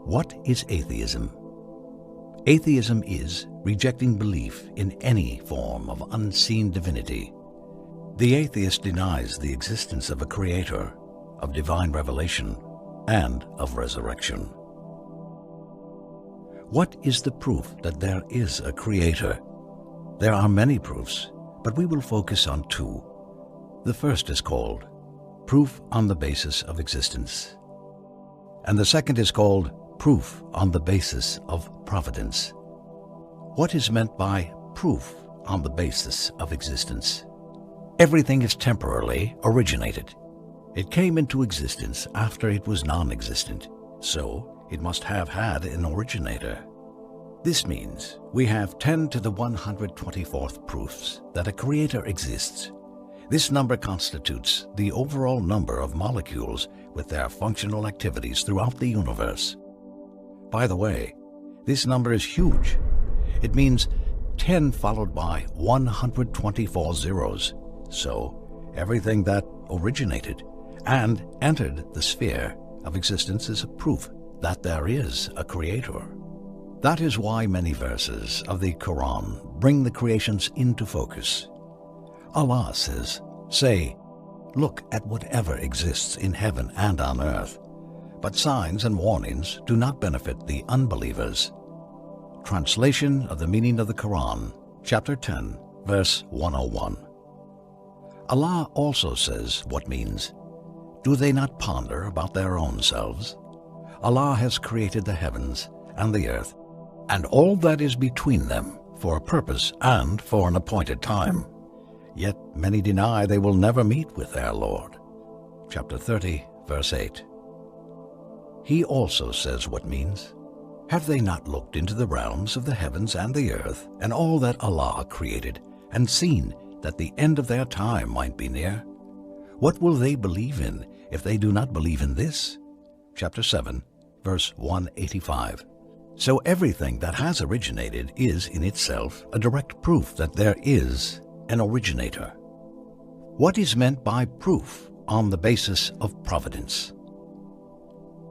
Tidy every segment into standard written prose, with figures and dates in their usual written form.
What is atheism? Atheism is rejecting belief in any form of unseen divinity. The atheist denies the existence of a creator, of divine revelation, and of resurrection. What is the proof that there is a creator? There are many proofs, but we will focus on two. The first is called proof on the basis of existence, and the second is called proof on the basis of providence. What is meant by proof on the basis of existence? Everything is temporarily originated. It came into existence after it was non-existent, so it must have had an originator. This means we have 10 to the 124th proofs that a creator exists. This number constitutes the overall number of molecules with their functional activities throughout the universe. By the way, this number is huge. It means 10 followed by 124 zeros. So everything that originated and entered the sphere of existence is a proof that there is a creator. That is why many verses of the Quran bring the creations into focus. Allah says, "Say, look at whatever exists in heaven and on earth, but signs and warnings do not benefit the unbelievers." Translation of the meaning of the Quran, chapter 10, verse 101. Allah also says what means, "Do they not ponder about their own selves? Allah has created the heavens and the earth, and all that is between them, for a purpose and for an appointed time. Yet many deny they will never meet with their Lord." Chapter 30, verse 8. He also says what means, "Have they not looked into the realms of the heavens and the earth, and all that Allah created, and seen that the end of their time might be near? What will they believe in if they do not believe in this?" Chapter 7, verse 185. So everything that has originated is in itself a direct proof that there is an originator. What is meant by proof on the basis of providence?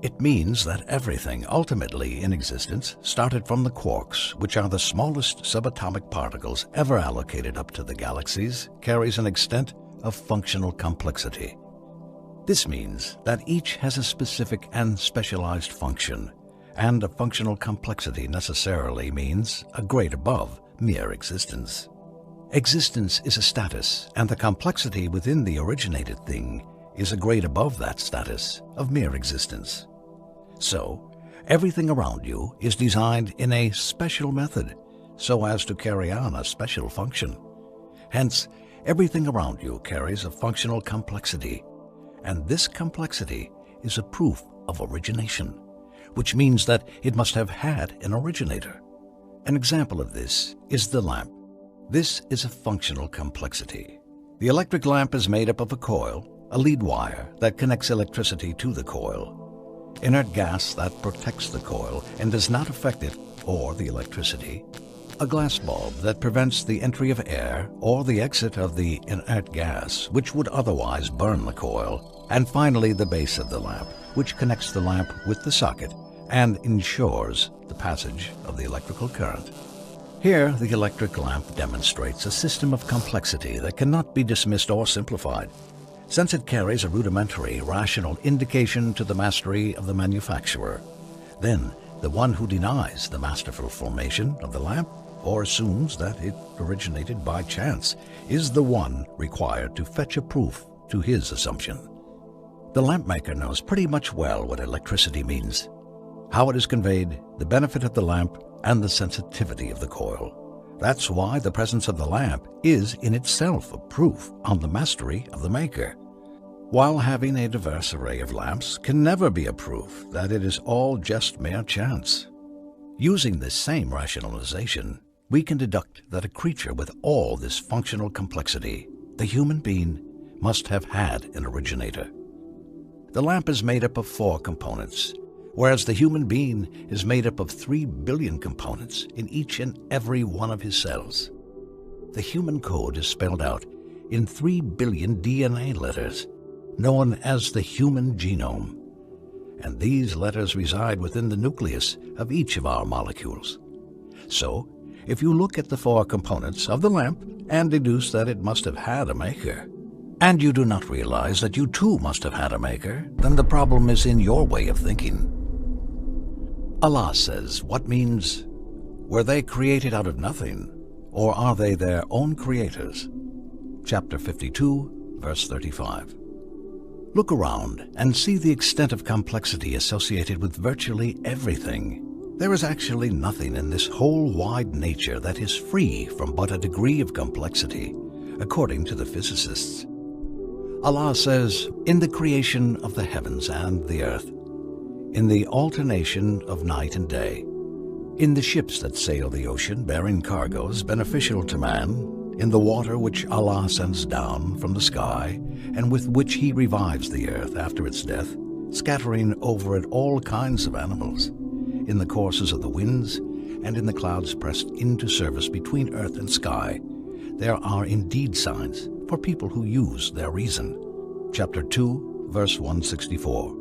It means that everything ultimately in existence started from the quarks, which are the smallest subatomic particles ever allocated up to the galaxies, carries an extent of functional complexity. This means that each has a specific and specialized function, and a functional complexity necessarily means a grade above mere existence. Existence is a status, and the complexity within the originated thing is a grade above that status of mere existence. So, everything around you is designed in a special method so as to carry on a special function. Hence, everything around you carries a functional complexity, and this complexity is a proof of origination, which means that it must have had an originator. An example of this is the lamp. This is a functional complexity. The electric lamp is made up of a coil, a lead wire that connects electricity to the coil, inert gas that protects the coil and does not affect it or the electricity, a glass bulb that prevents the entry of air or the exit of the inert gas, which would otherwise burn the coil, and finally the base of the lamp, which connects the lamp with the socket and ensures the passage of the electrical current. Here, the electric lamp demonstrates a system of complexity that cannot be dismissed or simplified, since it carries a rudimentary, rational indication to the mastery of the manufacturer. Then, the one who denies the masterful formation of the lamp or assumes that it originated by chance is the one required to fetch a proof to his assumption. The lamp maker knows pretty much well what electricity means, how it is conveyed, the benefit of the lamp, and the sensitivity of the coil. That's why the presence of the lamp is in itself a proof on the mastery of the maker, while having a diverse array of lamps can never be a proof that it is all just mere chance. Using this same rationalization, we can deduct that a creature with all this functional complexity, the human being, must have had an originator. The lamp is made up of 4 components, whereas the human being is made up of 3 billion components in each and every one of his cells. The human code is spelled out in 3 billion DNA letters, known as the human genome. and these letters reside within the nucleus of each of our molecules. So, if you look at the four components of the lamp and deduce that it must have had a maker, and you do not realize that you too must have had a maker, then the problem is in your way of thinking. Allah says, what means, were they created out of nothing, or are they their own creators? Chapter 52, verse 35. Look around and see the extent of complexity associated with virtually everything. There is actually nothing in this whole wide nature that is free from but a degree of complexity, according to the physicists. Allah says, in the creation of the heavens and the earth, in the alternation of night and day, in the ships that sail the ocean bearing cargoes beneficial to man, in the water which Allah sends down from the sky, and with which He revives the earth after its death, scattering over it all kinds of animals, in the courses of the winds, and in the clouds pressed into service between earth and sky, there are indeed signs for people who use their reason. Chapter 2, verse 164.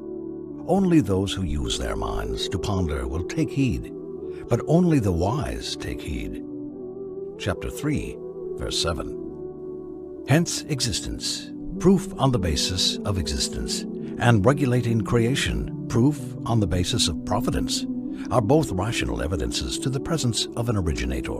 Only those who use their minds to ponder will take heed, but only the wise take heed. Chapter 3, verse 7. Hence existence, proof on the basis of existence, and regulating creation, proof on the basis of providence, are both rational evidences to the presence of an originator.